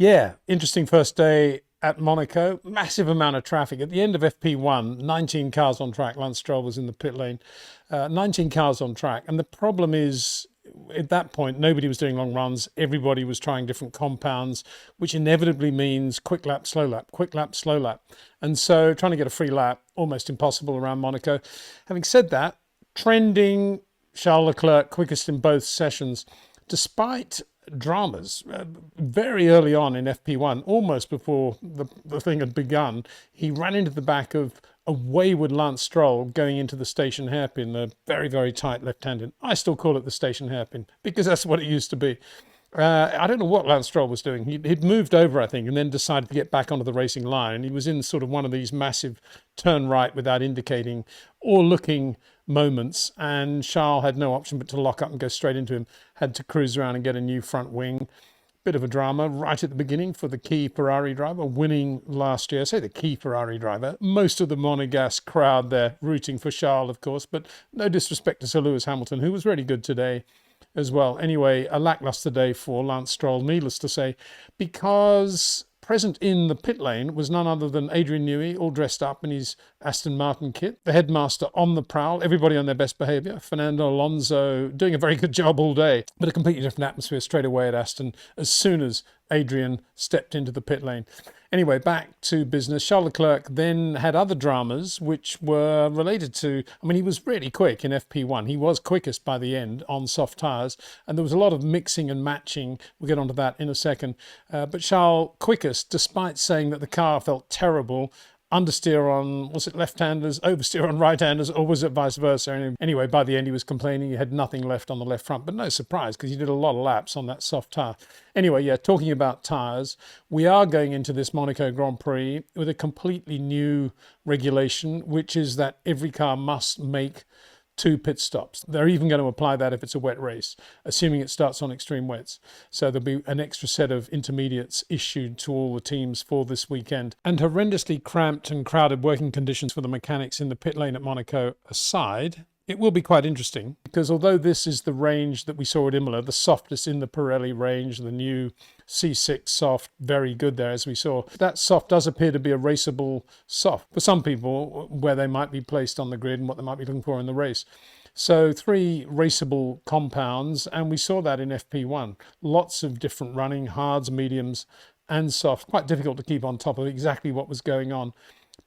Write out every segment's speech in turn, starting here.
Yeah, interesting first day at Monaco. Massive amount of traffic. At the end of FP1, 19 cars on track. Lance Stroll was in the pit lane. 19 cars on track. And the problem is, at that point, nobody was doing long runs. Everybody was trying different compounds, which inevitably means quick lap, slow lap, quick lap, slow lap. And so trying to get a free lap, almost impossible around Monaco. Having said that, trending Charles Leclerc quickest in both sessions, despite dramas very early on in FP1, almost before the thing had begun. He ran into the back of a wayward Lance Stroll going into the station hairpin, the very, very tight left-handed. I still call it the station hairpin because that's what it used to be. I don't know what Lance Stroll was doing. He'd moved over, I think, and then decided to get back onto the racing line. And he was in sort of one of these massive turn right without indicating or looking moments. And Charles had no option but to lock up and go straight into him. Had to cruise around and get a new front wing. Bit of a drama right at the beginning for the key Ferrari driver, winning last year. I say the key Ferrari driver. Most of the Monegasque crowd there rooting for Charles, of course, but no disrespect to Sir Lewis Hamilton, who was really good today as well. Anyway, a lackluster day for Lance Stroll, needless to say, because present in the pit lane was none other than Adrian Newey, all dressed up in his Aston Martin kit, the headmaster on the prowl, everybody on their best behaviour, Fernando Alonso doing a very good job all day, but a completely different atmosphere straight away at Aston as soon as Adrian stepped into the pit lane. Anyway, back to business. Charles Leclerc then had other dramas which were related to, I mean, he was really quick in FP1. He was quickest by the end on soft tyres, and there was a lot of mixing and matching. We'll get onto that in a second. But Charles quickest, despite saying that the car felt terrible, understeer on, was it left-handers, oversteer on right-handers, or was it vice versa? Anyway, by the end he was complaining he had nothing left on the left front, but no surprise because he did a lot of laps on that soft tyre. Anyway, yeah, talking about tyres, we are going into this Monaco Grand Prix with a completely new regulation, which is that every car must make 2 pit stops. They're even going to apply that if it's a wet race, assuming it starts on extreme wets. So there'll be an extra set of intermediates issued to all the teams for this weekend. And horrendously cramped and crowded working conditions for the mechanics in the pit lane at Monaco aside, it will be quite interesting because although this is the range that we saw at Imola, the softest in the Pirelli range, the new C6 soft, very good there as we saw. That soft does appear to be a raceable soft for some people where they might be placed on the grid and what they might be looking for in the race. So 3 raceable compounds, and we saw that in FP1. Lots of different running, hards, mediums and soft. Quite difficult to keep on top of exactly what was going on,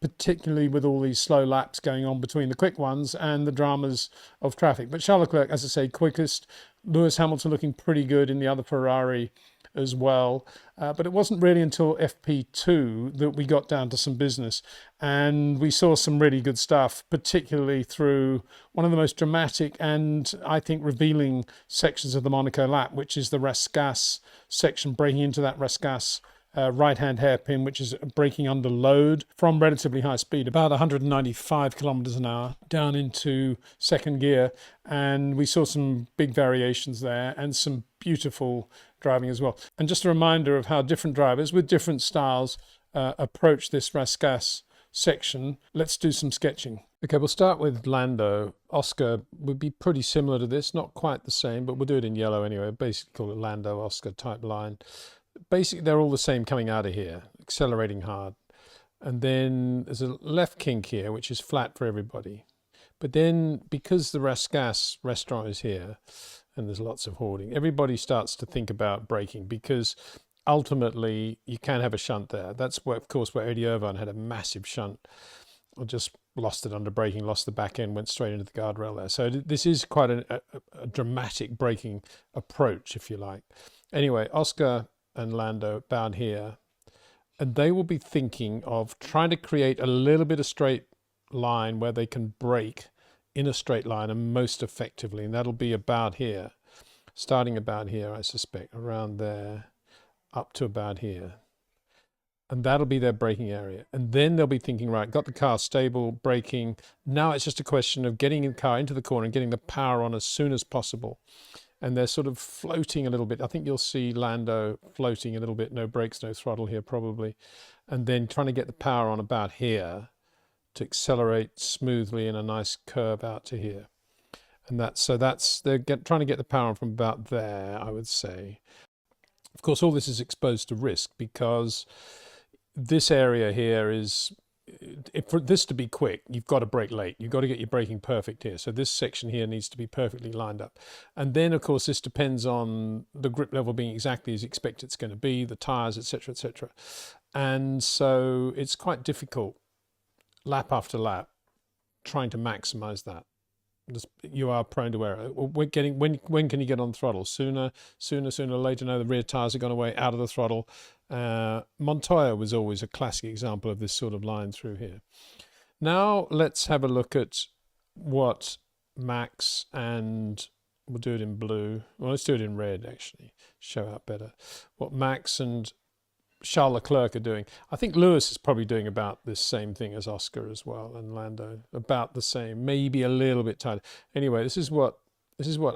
particularly with all these slow laps going on between the quick ones and the dramas of traffic. But Charles Leclerc, as I say, quickest. Lewis Hamilton looking pretty good in the other Ferrari as well. But it wasn't really until FP2 that we got down to some business. And we saw some really good stuff, particularly through one of the most dramatic and, I think, revealing sections of the Monaco lap, which is the Rascasse section, breaking into that Rascasse right-hand hairpin, which is braking under load from relatively high speed, about 195 kilometers an hour, down into second gear. And we saw some big variations there and some beautiful driving as well. And just a reminder of how different drivers with different styles approach this Rascasse section. Let's do some sketching. Okay, we'll start with Lando. Oscar would be pretty similar to this, not quite the same, but we'll do it in yellow anyway. Basically call it Lando Oscar type line. Basically, they're all the same coming out of here, accelerating hard. And then there's a left kink here, which is flat for everybody. But then, because the Rascasse restaurant is here, and there's lots of hoarding, everybody starts to think about braking, because ultimately, you can have a shunt there. That's, where, of course, where Eddie Irvine had a massive shunt. Or just lost it under braking, lost the back end, went straight into the guardrail there. So this is quite a dramatic braking approach, if you like. Anyway, Oscar and Lando down here, and they will be thinking of trying to create a little bit of straight line where they can brake in a straight line and most effectively, and that'll be about here, starting about here, I suspect, around there, up to about here. And that'll be their braking area. And then they'll be thinking, right, got the car stable, braking. Now it's just a question of getting the car into the corner and getting the power on as soon as possible. And they're sort of floating a little bit. I think you'll see Lando floating a little bit, no brakes, no throttle here probably. And then trying to get the power on about here to accelerate smoothly in a nice curve out to here. And they're trying to get the power on from about there, I would say. Of course, all this is exposed to risk because this area here is, for this to be quick, you've got to brake late. You've got to get your braking perfect here. So this section here needs to be perfectly lined up. And then, of course, this depends on the grip level being exactly as you expect it's going to be, the tyres, etc., etc. And so it's quite difficult, lap after lap, trying to maximise that. You are prone to error. When can you get on the throttle? Sooner, later. No, the rear tyres have gone away, out of the throttle. Montoya was always a classic example of this sort of line through here. Now let's have a look at what Max, and we'll do it in blue. Well, let's do it in red, actually. Show out better. What Max and Charles Leclerc are doing. I think Lewis is probably doing about this same thing as Oscar as well, and Lando. About the same, maybe a little bit tighter. Anyway, this is what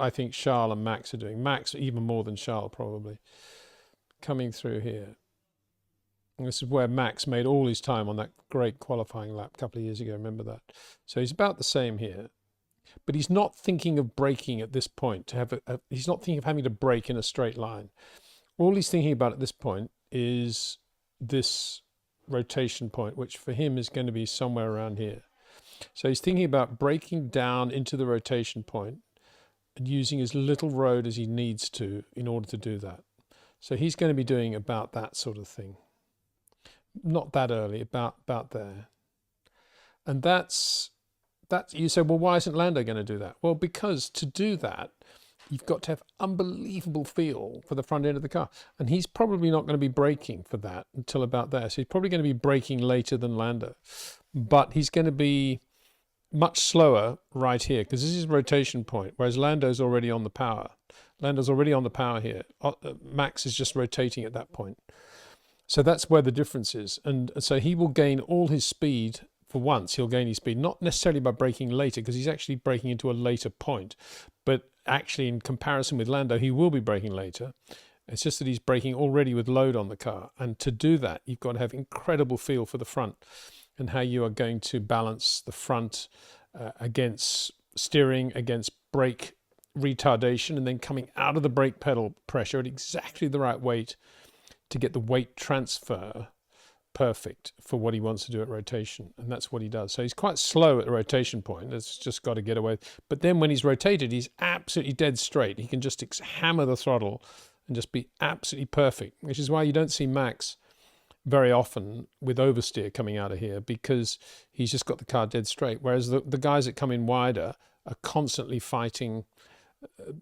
I think Charles and Max are doing. Max even more than Charles, probably. Coming through here. And this is where Max made all his time on that great qualifying lap a couple of years ago. Remember that? So he's about the same here. But he's not thinking of braking at this point. He's not thinking of having to brake in a straight line. All he's thinking about at this point is this rotation point, which for him is going to be somewhere around here. So he's thinking about braking down into the rotation point and using as little road as he needs to in order to do that. So he's going to be doing about that sort of thing. Not that early, about there. And that's you say, well, why isn't Lando going to do that? Well, because to do that, you've got to have unbelievable feel for the front end of the car. And he's probably not going to be braking for that until about there. So he's probably going to be braking later than Lando. But he's going to be much slower right here because this is rotation point, whereas Lando's already on the power. Lando's already on the power here. Max is just rotating at that point. So that's where the difference is. And so he will gain all his speed. For once, he'll gain his speed, not necessarily by braking later, because he's actually braking into a later point. But actually, in comparison with Lando, he will be braking later. It's just that he's braking already with load on the car. And to do that, you've got to have incredible feel for the front and how you are going to balance the front against steering, against brake retardation, and then coming out of the brake pedal pressure at exactly the right weight to get the weight transfer perfect for what he wants to do at rotation. And that's what he does. So he's quite slow at the rotation point. It's just got to get away. But then when he's rotated, he's absolutely dead straight. He can just hammer the throttle and just be absolutely perfect, which is why you don't see Max very often with oversteer coming out of here, because he's just got the car dead straight. Whereas the guys that come in wider are constantly fighting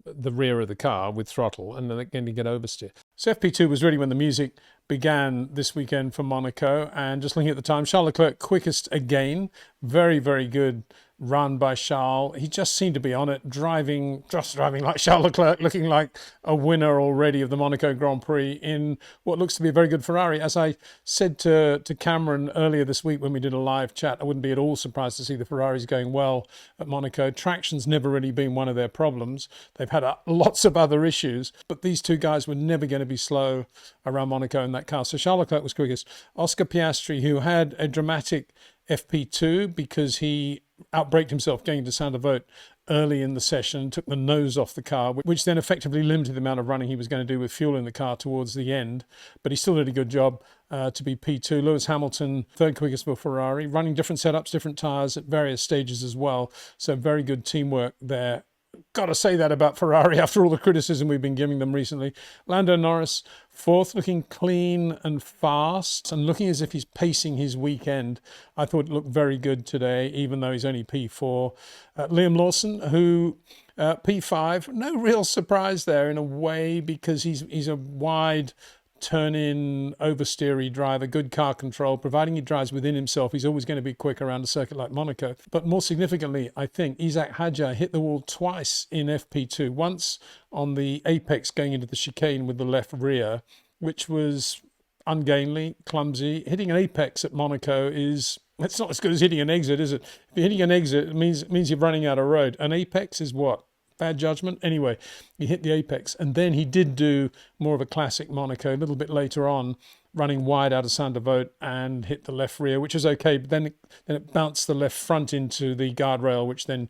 the rear of the car with throttle, and then again to get oversteer. So FP2 was really when the music began this weekend for Monaco, and just looking at the time, Charles Leclerc quickest again. Very, very good run by Charles. He just seemed to be on it, just driving like Charles Leclerc, looking like a winner already of the Monaco Grand Prix in what looks to be a very good Ferrari. As I said to Cameron earlier this week when we did a live chat, I wouldn't be at all surprised to see the Ferraris going well at Monaco. Traction's never really been one of their problems. They've had lots of other issues, but these two guys were never going to be slow around Monaco in that car. So Charles Leclerc was quickest. Oscar Piastri, who had a dramatic FP2 because he outbraked himself going to Sainte Devote early in the session, took the nose off the car, which then effectively limited the amount of running he was going to do with fuel in the car towards the end. But he still did a good job to be P2. Lewis Hamilton, third quickest for Ferrari, running different setups, different tyres at various stages as well. So very good teamwork there. Got to say that about Ferrari after all the criticism we've been giving them recently. Lando Norris, fourth, looking clean and fast and looking as if he's pacing his weekend. I thought it looked very good today, even though he's only P4. Liam Lawson, who P5, no real surprise there in a way, because he's a wide turn-in, oversteery driver, good car control. Providing he drives within himself, he's always going to be quick around a circuit like Monaco. But more significantly, I think Isaac Hadjar hit the wall twice in FP2. Once on the apex going into the chicane with the left rear, which was ungainly, clumsy. Hitting an apex at Monaco it's not as good as hitting an exit, is it? If you're hitting an exit, it means you're running out of road. An apex is what? Bad judgment. Anyway, he hit the apex, and then he did do more of a classic Monaco a little bit later on, running wide out of Sainte Devote and hit the left rear, which is okay, but then it bounced the left front into the guardrail, which then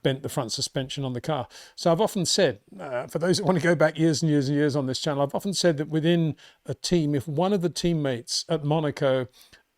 bent the front suspension on the car. So I've often said, for those that want to go back years and years and years on this channel, I've often said that within a team, if one of the teammates at Monaco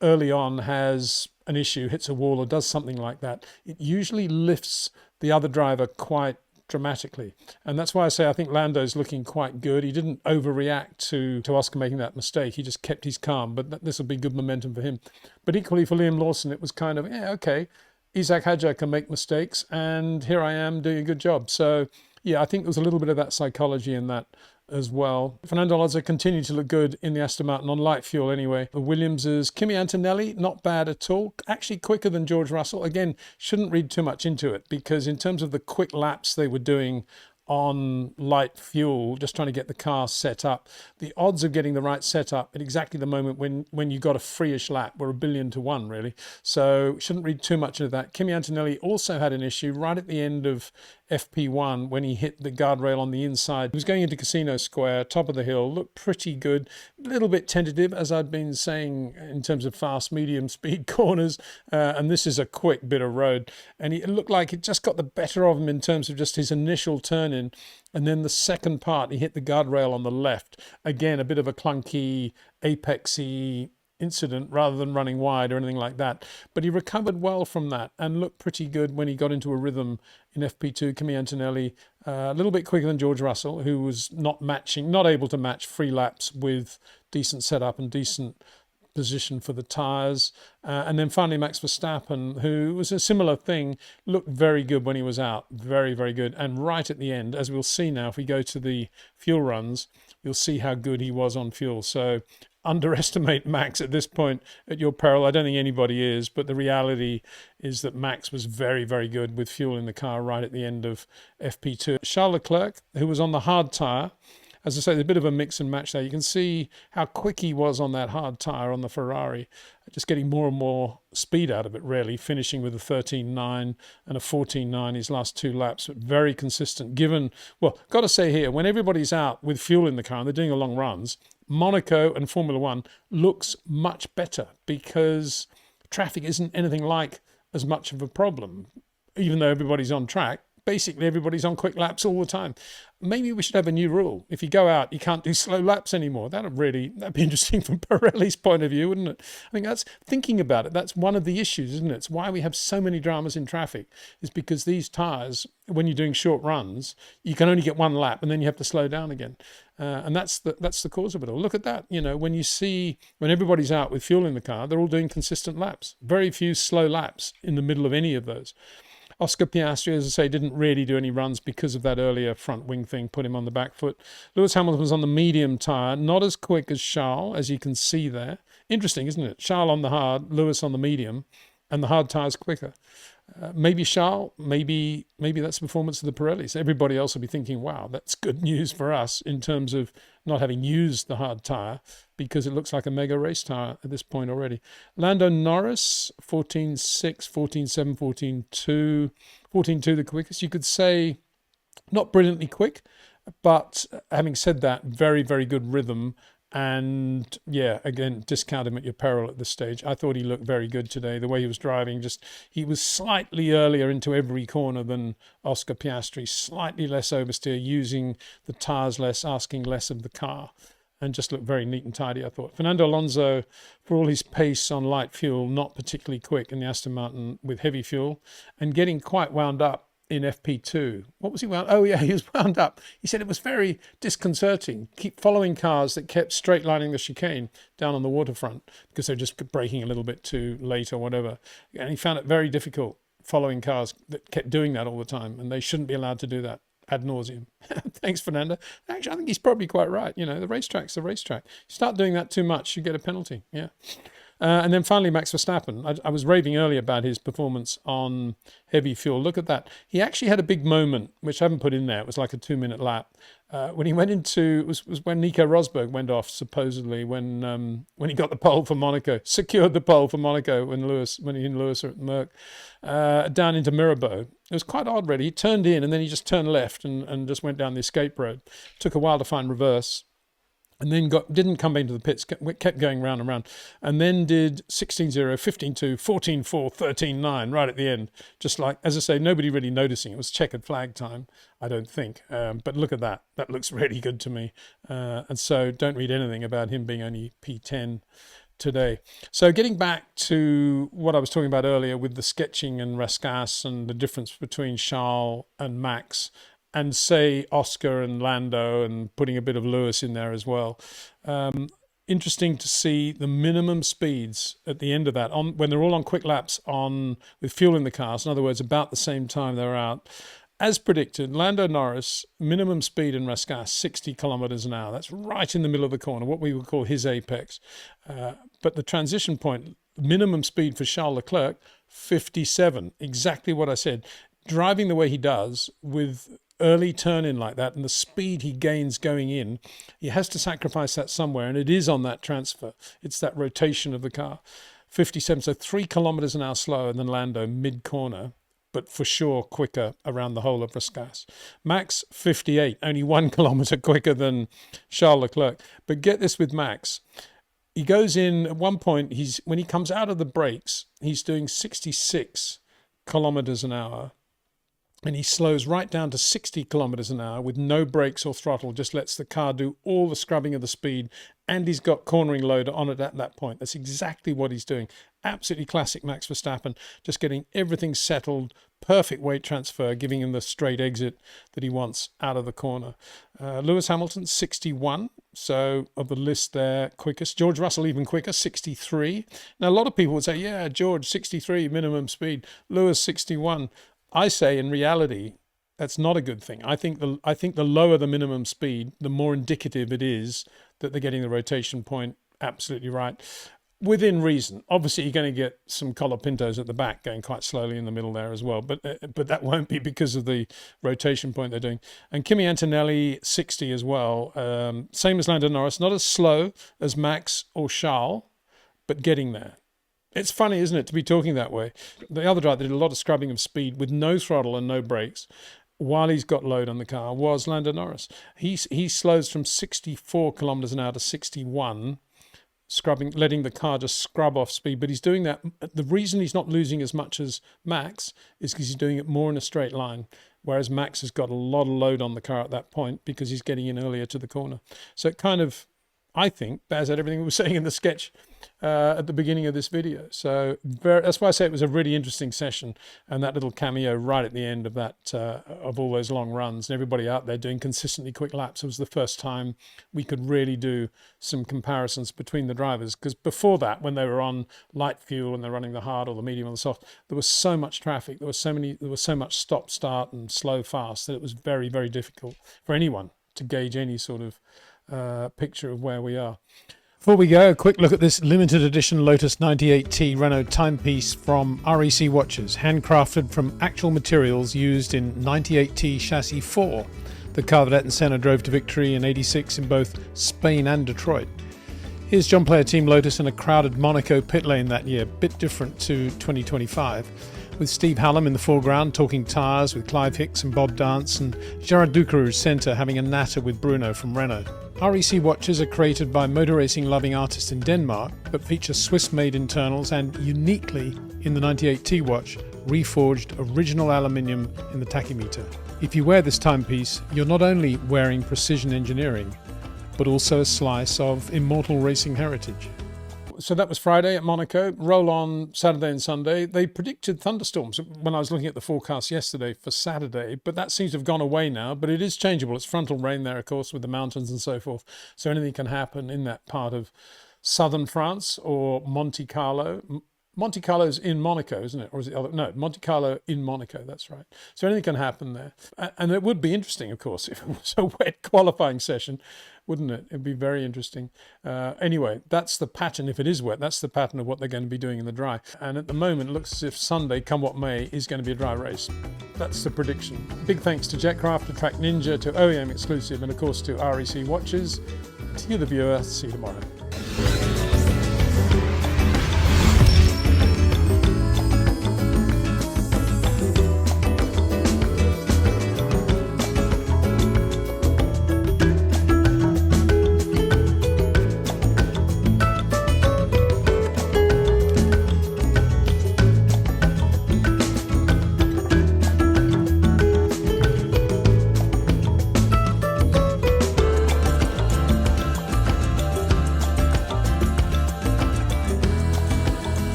early on has an issue, hits a wall or does something like that, it usually lifts the other driver quite dramatically. And that's why I say I think Lando's looking quite good. He didn't overreact to Oscar making that mistake. He just kept his calm, but this will be good momentum for him. But equally for Liam Lawson, it was kind of, yeah, okay, Isaac Hadjar can make mistakes, and here I am doing a good job. So yeah, I think there was a little bit of that psychology in that as well. Fernando Alonso continued to look good in the Aston Martin on light fuel anyway. The Williams's Kimi Antonelli, not bad at all. Actually quicker than George Russell. Again, shouldn't read too much into it, because in terms of the quick laps they were doing on light fuel, just trying to get the car set up, the odds of getting the right setup at exactly the moment when you got a free-ish lap were 1,000,000,000 to 1, really. So shouldn't read too much into that. Kimi Antonelli also had an issue right at the end of FP1 when he hit the guardrail on the inside. He was going into Casino Square, top of the hill, looked pretty good, a little bit tentative, as I'd been saying, in terms of fast, medium speed corners, and this is a quick bit of road, and it looked like it just got the better of him in terms of just his initial turn in, and then the second part, he hit the guardrail on the left. Again, a bit of a clunky, apexy incident rather than running wide or anything like that. But he recovered well from that and looked pretty good when he got into a rhythm in FP2. Kimi Antonelli, a little bit quicker than George Russell, who was not able to match free laps with decent setup and decent position for the tyres. And then finally Max Verstappen, who was a similar thing, looked very good when he was out. Very, very good. And right at the end, as we'll see now, if we go to the fuel runs, you'll see how good he was on fuel. So underestimate Max at this point at your peril. I don't think anybody is, but the reality is that Max was very, very good with fuel in the car right at the end of FP2. Charles Leclerc, who was on the hard tyre, as I say, there's a bit of a mix and match there. You can see how quick he was on that hard tyre on the Ferrari, just getting more and more speed out of it, really, finishing with a 13.9 and a 14.9 his last two laps, but very consistent given, well, got to say here, when everybody's out with fuel in the car and they're doing long runs, Monaco and Formula One looks much better because traffic isn't anything like as much of a problem, even though everybody's on track. Basically, everybody's on quick laps all the time. Maybe we should have a new rule. If you go out, you can't do slow laps anymore. That'd be interesting from Pirelli's point of view, wouldn't it? I think that's, thinking about it, that's one of the issues, isn't it? It's why we have so many dramas in traffic, is because these tyres, when you're doing short runs, you can only get one lap and then you have to slow down again. And that's the cause of it all. Look at that. You know, when everybody's out with fuel in the car, they're all doing consistent laps. Very few slow laps in the middle of any of those. Oscar Piastri, as I say, didn't really do any runs because of that earlier front wing thing, put him on the back foot. Lewis Hamilton was on the medium tyre, not as quick as Charles, as you can see there. Interesting, isn't it? Charles on the hard, Lewis on the medium, and the hard tyre's quicker. Maybe Charles, maybe that's the performance of the Pirellis. Everybody else will be thinking, wow, that's good news for us in terms of not having used the hard tyre, because it looks like a mega race tyre at this point already. Lando Norris, 14.6, 14.7, 14.2, 14.2 the quickest. You could say not brilliantly quick, but having said that, very, very good rhythm. And yeah, again, discount him at your peril at this stage. I thought he looked very good today. The way he was driving, he was slightly earlier into every corner than Oscar Piastri, slightly less oversteer, using the tyres less, asking less of the car, and just looked very neat and tidy, I thought. Fernando Alonso, for all his pace on light fuel, not particularly quick in the Aston Martin with heavy fuel, and getting quite wound up in FP2. What was he wound? Oh yeah, he was wound up. He said it was very disconcerting. Keep following cars that kept straight lining the chicane down on the waterfront because they're just braking a little bit too late or whatever. And he found it very difficult following cars that kept doing that all the time, and they shouldn't be allowed to do that ad nauseum. Thanks, Fernando. Actually, I think he's probably quite right. You know, the racetrack's the racetrack. You start doing that too much, you get a penalty. Yeah. And then finally, Max Verstappen. I was raving earlier about his performance on heavy fuel. Look at that. He actually had a big moment, which I haven't put in there. It was like a 2-minute lap. When he went into, it was when Nico Rosberg went off, supposedly, when he got the pole for Monaco, secured the pole for Monaco when he and Lewis are at Merck, down into Mirabeau. It was quite odd, really. He turned in and then he just turned left and just went down the escape road. Took a while to find reverse. and then didn't come into the pits, kept going round and round, and then did 16-0, 15-2, 14-4, 13-9 right at the end. Just like, as I say, nobody really noticing. It was checkered flag time, I don't think. But look at that. That looks really good to me. And so don't read anything about him being only P10 today. So getting back to what I was talking about earlier with the sketching and Rascasse and the difference between Charles and Max, and say Oscar and Lando, and putting a bit of Lewis in there as well. Interesting to see the minimum speeds at the end of that, when they're all on quick laps with fuel in the cars. In other words, about the same time they're out. As predicted, Lando Norris, minimum speed in Rascasse, 60 kilometers an hour. That's right in the middle of the corner, what we would call his apex. But the transition point, minimum speed for Charles Leclerc, 57. Exactly what I said. Driving the way he does with early turn in like that and the speed he gains going in, he has to sacrifice that somewhere, and it is on that transfer. It's that rotation of the car. 57, so 3 kilometers an hour slower than Lando mid-corner, but for sure quicker around the whole of Rascasse. Max, 58, only 1 kilometer quicker than Charles Leclerc. But get this with Max. He goes in, at one point, when he comes out of the brakes, he's doing 66 kilometers an hour. And he slows right down to 60 kilometers an hour with no brakes or throttle, just lets the car do all the scrubbing of the speed, and he's got cornering load on it at that point. That's exactly what he's doing. Absolutely classic Max Verstappen, just getting everything settled, perfect weight transfer, giving him the straight exit that he wants out of the corner. Lewis Hamilton, 61, so of the list there, quickest. George Russell even quicker, 63. Now, a lot of people would say, yeah, George, 63 minimum speed, Lewis, 61. I say, in reality, that's not a good thing. I think the lower the minimum speed, the more indicative it is that they're getting the rotation point absolutely right, within reason. Obviously, you're going to get some colapintos at the back going quite slowly in the middle there as well, but that won't be because of the rotation point they're doing. And Kimi Antonelli, 60 as well, same as Lando Norris, not as slow as Max or Charles, but getting there. It's funny, isn't it, to be talking that way. The other driver that did a lot of scrubbing of speed with no throttle and no brakes while he's got load on the car was Lando Norris. He slows from 64 kilometers an hour to 61, scrubbing, letting the car just scrub off speed. But he's doing that. The reason he's not losing as much as Max is because he's doing it more in a straight line, whereas Max has got a lot of load on the car at that point because he's getting in earlier to the corner. So it kind of, I think, bears out everything we were saying in the sketch at the beginning of this video. So that's why I say it was a really interesting session, and that little cameo right at the end of that, of all those long runs and everybody out there doing consistently quick laps. It was the first time we could really do some comparisons between the drivers, because before that, when they were on light fuel and they're running the hard or the medium or the soft, there was so much traffic, there was so much stop start and slow fast that it was very, very difficult for anyone to gauge any sort of picture of where we are. Before we go, a quick look at this limited edition Lotus 98T Renault timepiece from REC Watches, handcrafted from actual materials used in 98T Chassis 4, the car that Ayrton Senna drove to victory in '86 in both Spain and Detroit. Here's John Player Team Lotus in a crowded Monaco pit lane that year, bit different to 2025, with Steve Hallam in the foreground talking tyres with Clive Hicks and Bob Dance, and Gerard Ducreux centre having a natter with Bruno from Renault. REC watches are created by motor racing loving artists in Denmark, but feature Swiss-made internals and, uniquely in the 98T watch, reforged original aluminium in the tachymeter. If you wear this timepiece, you're not only wearing precision engineering, but also a slice of immortal racing heritage. So that was Friday at Monaco. Roll on Saturday and Sunday. They predicted thunderstorms when I was looking at the forecast yesterday for Saturday, but that seems to have gone away now. But it is changeable. It's frontal rain there, of course, with the mountains and so forth. So anything can happen in that part of southern France or Monte Carlo. Monte Carlo's in Monaco, isn't it? Or is it other? No, Monte Carlo in Monaco, that's right. So anything can happen there. And it would be interesting, of course, if it was a wet qualifying session, wouldn't it? It'd be very interesting. Anyway, that's the pattern. If it is wet, that's the pattern of what they're going to be doing in the dry. And at the moment, it looks as if Sunday, come what may, is going to be a dry race. That's the prediction. Big thanks to Jetcraft, to Track Ninja, to OEM Exclusive, and of course to REC Watches. To you, the viewer, see you tomorrow.